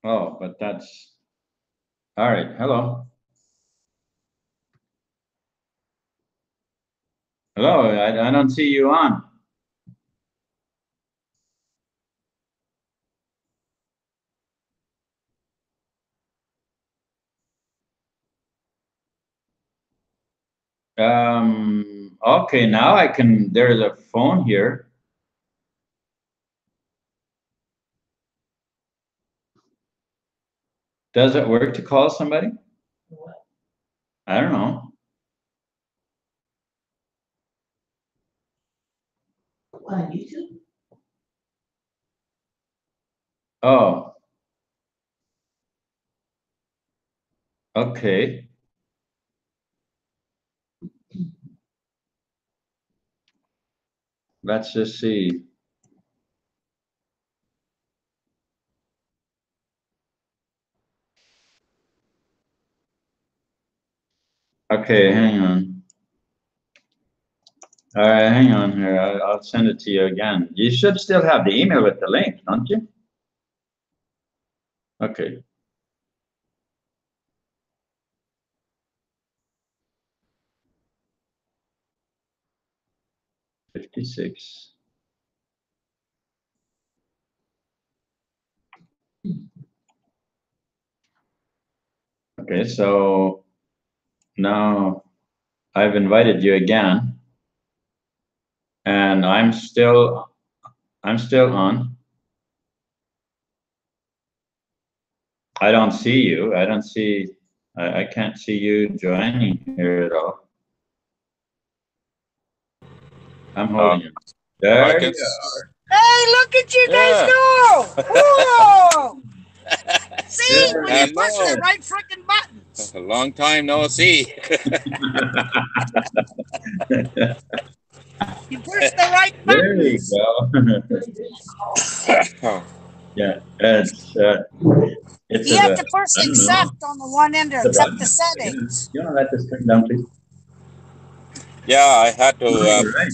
Oh, but that's all right. Hello. Hello. I don't see you on. Okay, now I can, there's a phone here. Does it work to call somebody? I don't know. On YouTube? Oh, okay. Let's just see. Okay, hang on. All right, hang on here. I'll send it to you again. You should still have the email with the link, don't you? Okay. $56. Okay, so now I've invited you again, and I'm still on. I don't see you. I don't see. I can't see you joining here at all. I'm holding you. I There can. you are. Hey, look at you guys Yeah. go! Whoa! See, There when you you push the go. right freaking buttons. A long time no see. You push the right There you buttons. go. Yeah, it's You have to push I don't know. accept on the one end to The accept the button. Yeah. settings. You want to let this turn down, please? Yeah, I had to. All right.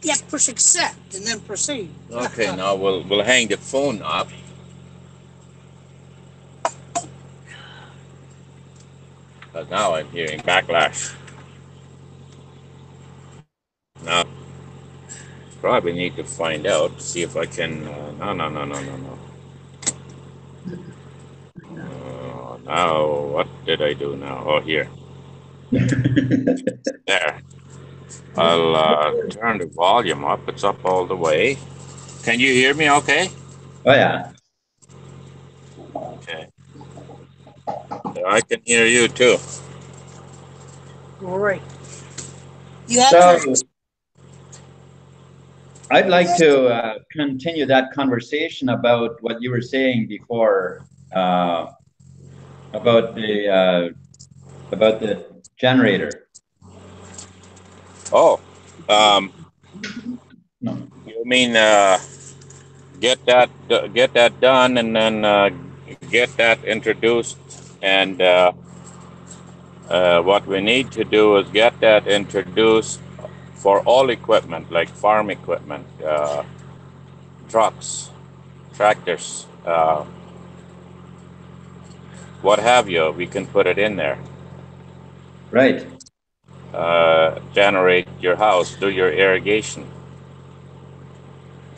You have to push accept and then proceed. Okay, now we'll hang the phone up. But now I'm hearing backlash. Now probably need to find out. See if I can. No. Now what did I do now? Oh, here. There. I'll turn the volume up. It's up all the way. Can you hear me? Okay. Oh yeah. Okay. I can hear you too. Great. You have So to. I'd like to continue that conversation about what you were saying before about the generator. Oh, No. you mean get that done and then get that introduced and what we need to do is get that introduced for all equipment like farm equipment, trucks, tractors, what have you. We can put it in there. Right. Generate your house, do your irrigation.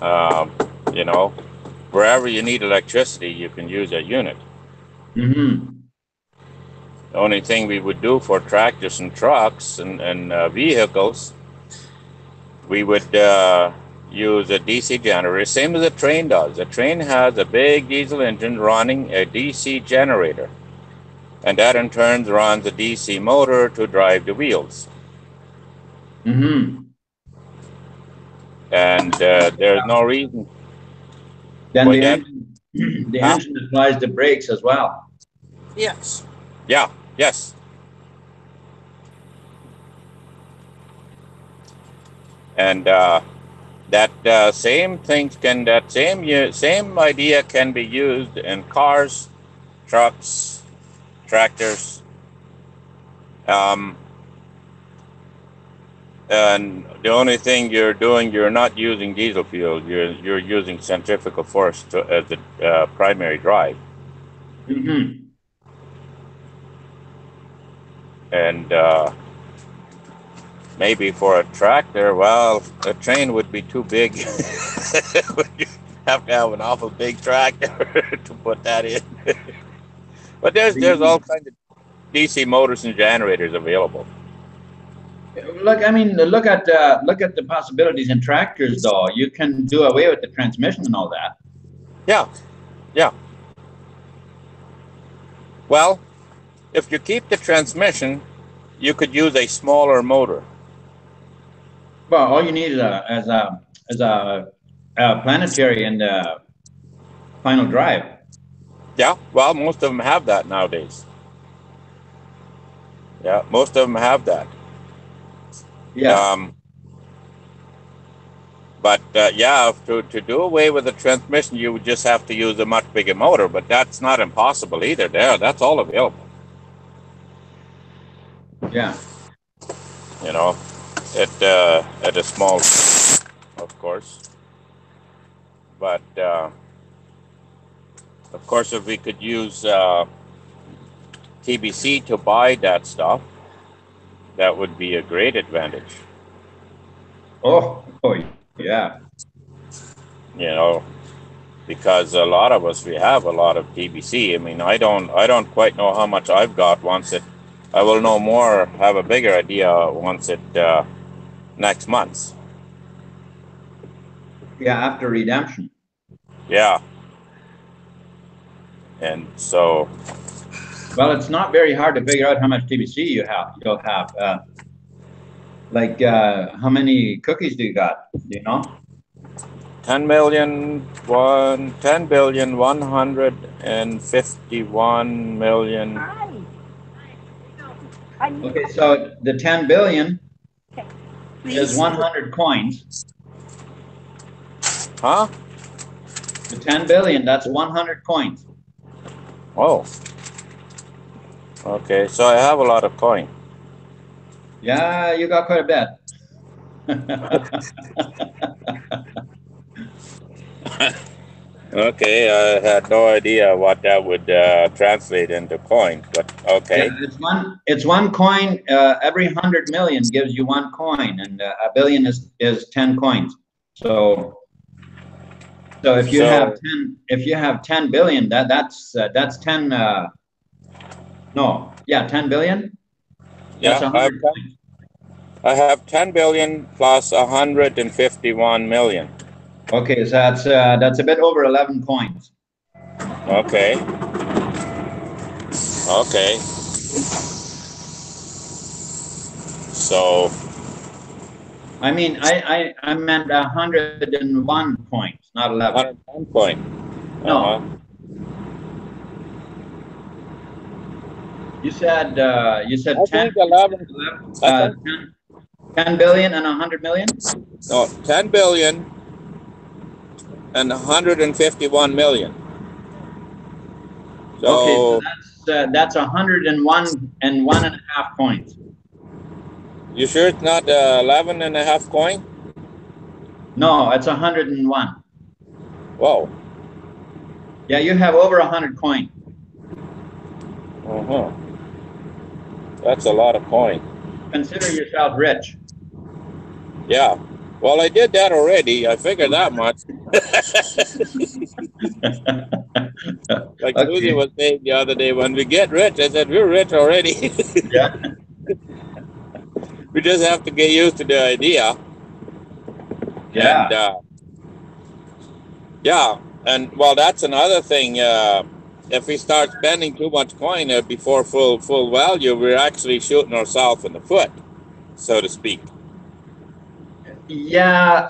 Um, you know, wherever you need electricity, you can use a unit. Mm-hmm. The only thing we would do for tractors and trucks and vehicles, we would use a DC generator, same as a train does. A train has a big diesel engine running a DC generator, and that in turn runs a DC motor to drive the wheels. Mm-hmm. And there's no reason. Then the that. engine, the engine applies the brakes as well. Yes. Yeah. Yes. And that same idea can be used in cars, trucks, tractors, and the only thing you're doing, you're not using diesel fuel. You're using centrifugal force as the primary drive. Mm-hmm. And maybe for a tractor, well, a train would be too big. You have to have an awful big tractor to put that in. But there's all kinds of DC motors and generators available. Look, I mean, look at the possibilities in tractors, though. You can do away with the transmission and all that. Yeah, yeah. Well, if you keep the transmission, you could use a smaller motor. Well, all you need is a planetary and final drive. Yeah, well, most of them have that nowadays. Yeah, most of them have that. Yeah. But yeah, to do away with the transmission, you would just have to use a much bigger motor. But that's not impossible either. That's all available. Yeah. You know, at a small, of course. But of course, if we could use TBC to buy that stuff, that would be a great advantage. Oh, yeah. You know, because a lot of us, we have a lot of TBC. I mean, I don't quite know how much I've got. I will know more, have a bigger idea once it next month. Yeah, after redemption. Yeah. And so. Well, it's not very hard to figure out how much TBC you'll have. Like, how many cookies do you got? Do you know? 10 billion, 151 million. Okay, so the 10 billion is 100 coins. Huh? The 10 billion, that's 100 coins. Oh. Okay, so I have a lot of coin. Yeah, you got quite a bit. Okay, I had no idea what that would translate into coin, but okay. Yeah, it's one coin. Every 100 million gives you one coin, and a billion is 10 coins. So if you have 10 billion, that's 10. 10 billion. Yeah, I have 10 billion plus 151 million. Okay, so that's a bit over 11 coins. Okay. Okay. So. I mean, I meant 101 coins, not 11. 101 coin. No. You said 10. 11. 10 billion and 100 million? No, 10 billion and 151 million. So, okay, so that's 101 and 1.5 coins. You sure it's not 11 and a half coin? No, it's 101. Whoa. Yeah, you have over 100 coin. Uh-huh. That's a lot of coin. Consider yourself rich. Yeah. Well, I did that already. I figured that much. Like okay. Susie was saying the other day, when we get rich, I said, we're rich already. Yeah. We just have to get used to the idea. Yeah. And, and well, that's another thing. If we start spending too much coin before full value, we're actually shooting ourselves in the foot, so to speak. Yeah,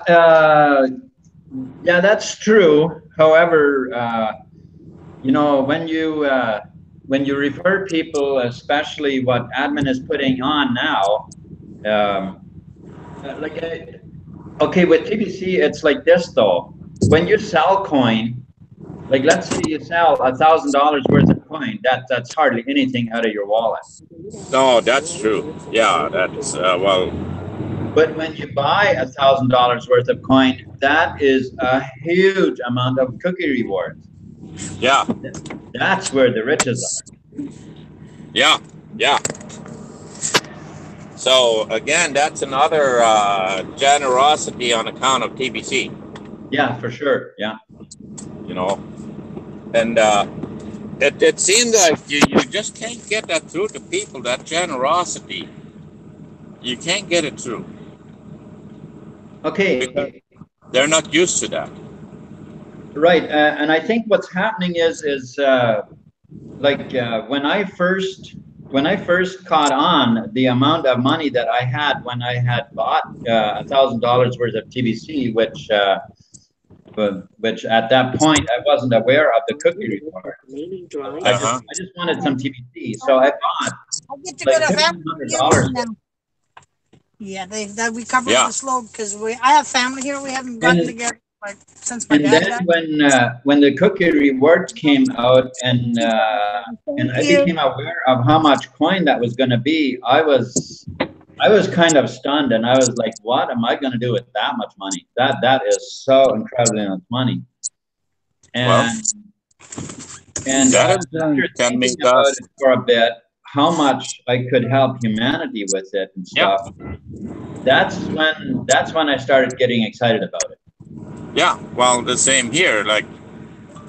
that's true. However, you know, when you refer people, especially what admin is putting on now, okay, with TBC, it's like this though. When you sell coin, like let's say you sell $1,000 worth of coin, that's hardly anything out of your wallet. No, that's true. Yeah, that's well. But when you buy $1,000 worth of coin, that is a huge amount of cookie rewards. Yeah. That's where the riches are. Yeah. Yeah. So again, that's another generosity on account of TBC. Yeah, for sure. Yeah. You know, and it seems like you just can't get that through to people. That generosity, you can't get it through. Okay. Because they're not used to that. Right. And I think what's happening is like when I first caught on, the amount of money that I had when I had bought $1,000 worth of TBC, which at that point I wasn't aware of the cookie report. I just wanted some TBC, so I bought I get to like go to family $1,500. now. Yeah, we covered the slope because I have family here. We haven't gotten together like since my dad died. When the cookie rewards came out and I became aware of how much coin that was going to be, I was kind of stunned, and I was like, "What am I going to do with that much money? That is so incredibly much money." And that after can make thinking about us it for a bit, how much I could help humanity with it and stuff. That's when I started getting excited about it. Yeah, well, the same here. Like,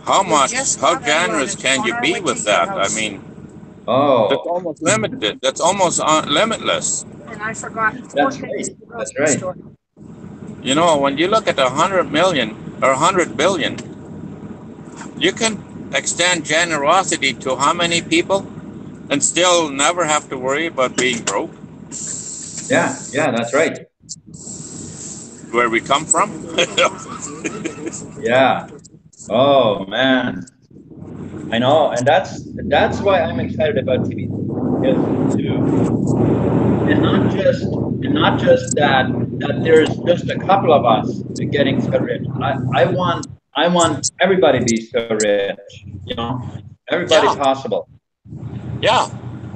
how generous can you be with that? I mean, that's almost limited. That's almost limitless. And I forgot. That's right. That's right. You know, when you look at 100 million or 100 billion, you can extend generosity to how many people and still never have to worry about being broke? Yeah, that's right. Where we come from? Yeah. Oh man, I know, and that's why I'm excited about TV. And not just that there's just a couple of us getting so rich. I want everybody to be so rich. You know, everybody possible. Yeah,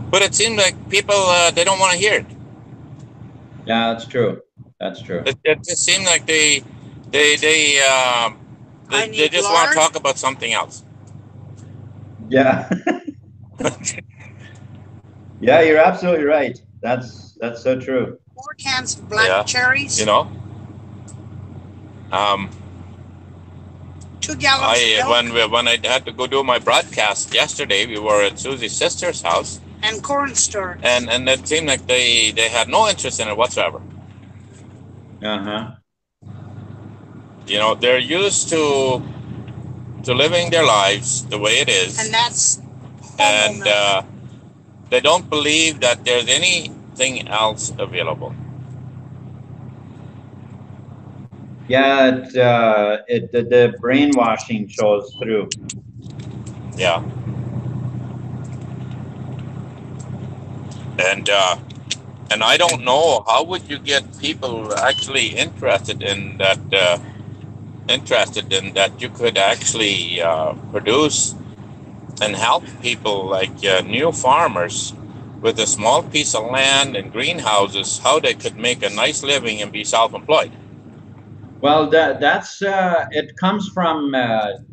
but it seems like people they don't want to hear it. Yeah, that's true. That's true. It seems like they just want to talk about something else. Yeah. Yeah, you're absolutely right. That's so true. 4 cans of black cherries. You know. 2 gallons of milk. When I had to go do my broadcast yesterday, we were at Susie's sister's house. And cornstarch. And it seemed like they had no interest in it whatsoever. You know, they're used to living their lives the way it is. And that's they don't believe that there's anything else available. Yeah, the brainwashing shows through. Yeah. And I don't know, how would you get people actually interested in that you could actually produce and help people like new farmers with a small piece of land and greenhouses, how they could make a nice living and be self-employed? Well, that's it comes from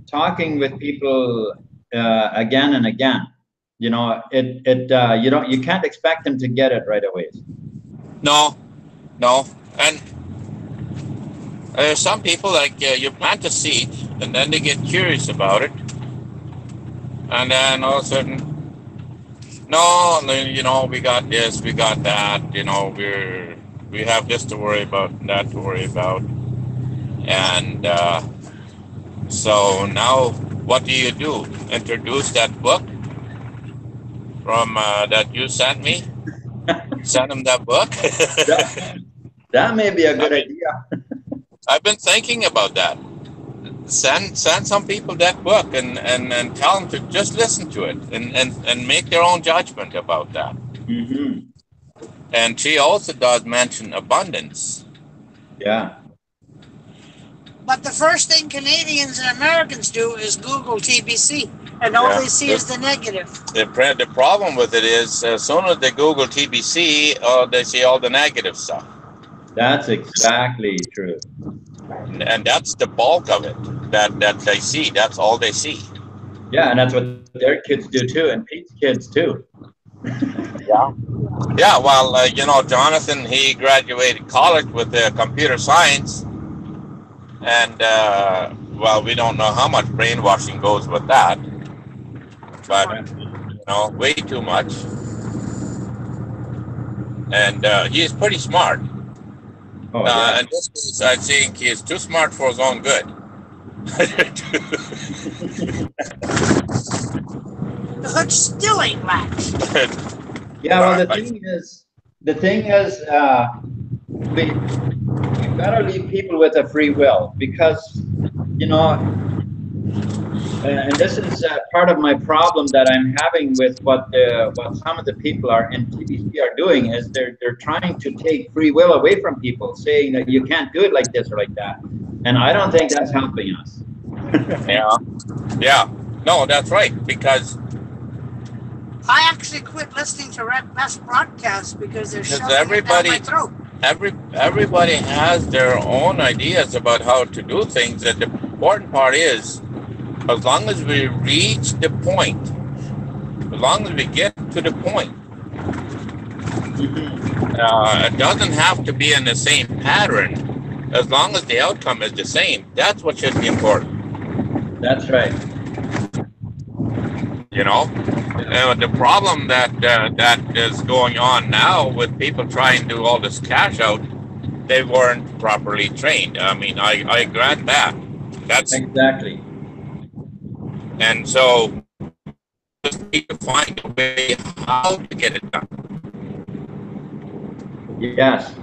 talking with people again and again. You know, you can't expect them to get it right away. No, and some people like you plant a seed and then they get curious about it, and then all of a sudden, no, you know, we got this, we got that, you know, we have this to worry about, that to worry about, and so now what do? Introduce that book from that you sent me? Send them that book. That may be a good idea. I've been thinking about that. Send some people that book and tell them to just listen to it and make their own judgment about that. Mm-hmm. And she also does mention abundance. Yeah. But the first thing Canadians and Americans do is Google TBC, and all they see is the negative. The problem with it is, as soon as they Google TBC, they see all the negative stuff. That's exactly true. And that's the bulk of it that they see. That's all they see. Yeah, and that's what their kids do too, and Pete's kids too. Yeah. Yeah, well, you know, Jonathan, he graduated college with computer science, and well, we don't know how much brainwashing goes with that, but you know, way too much. And he is pretty smart. Oh, yeah. And this case, I think he is too smart for his own good. The hood still ain't latched. Yeah, well, the thing is, we gotta leave people with a free will, because, you know, and this is part of my problem that I'm having with what some of the people are in TBC are doing, is they're trying to take free will away from people, saying that you can't do it like this or like that, and I don't think that's helping us. Yeah, no, that's right, because I actually quit listening to Red Best broadcasts because they're shoving everybody, it down my throat. everybody has their own ideas about how to do things, and the important part is, as long as we reach the point, as long as we get to the point, it doesn't have to be in the same pattern. As long as the outcome is the same, that's what should be important. That's right. You know, the problem that is going on now with people trying to do all this cash out, they weren't properly trained. I mean, I grant that. That's exactly. And so, just need to find a way how to get it done. Yes.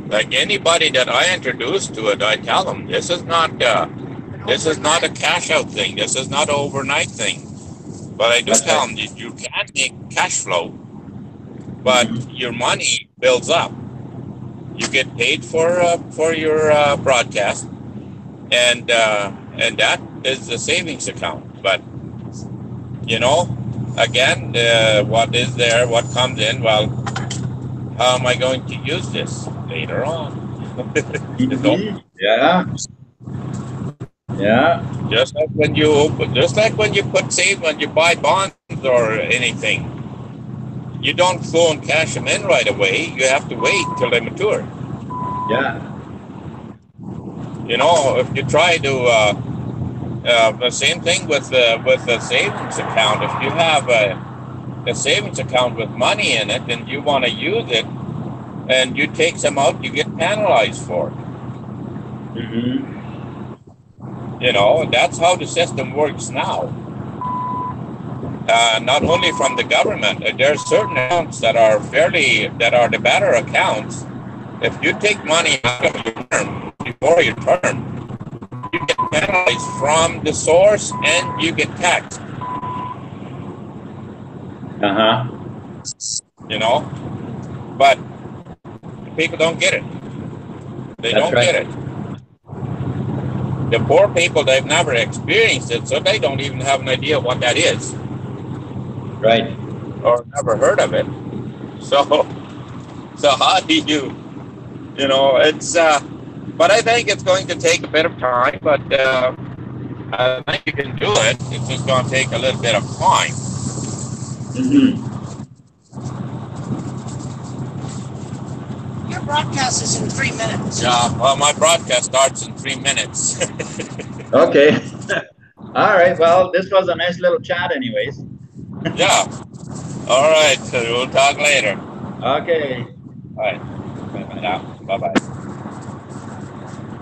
Like anybody that I introduce to it, I tell them this is not a cash out thing. This is not an overnight thing. But I do tell them that you can make cash flow, but your money builds up. You get paid for your broadcast, and that is the savings account. But you know, again, what is there, what comes in? Well, how am I going to use this later on? Yeah. Yeah. Just like when you buy bonds or anything, you don't go and cash them in right away. You have to wait till they mature. Yeah. You know, if you try to the same thing with the savings account. If you have a savings account with money in it and you want to use it, and you take some out, you get penalized for it. You know, that's how the system works now. Not only from the government, there are certain accounts that are the better accounts. If you take money out of your term before your term, you get penalized from the source and you get taxed. You know, but people don't get it. They don't get it. The poor people, they've never experienced it, so they don't even have an idea what that is. Right. Or never heard of it. So how do you know, it's, but I think it's going to take a bit of time, but I think you can do it. It's just going to take a little bit of time. Your broadcast is in 3 minutes. Yeah, well, my broadcast starts in 3 minutes. Okay. All right. Well, this was a nice little chat anyways. Yeah. All right. So we'll talk later. Okay. All right. Bye-bye now. Bye-bye.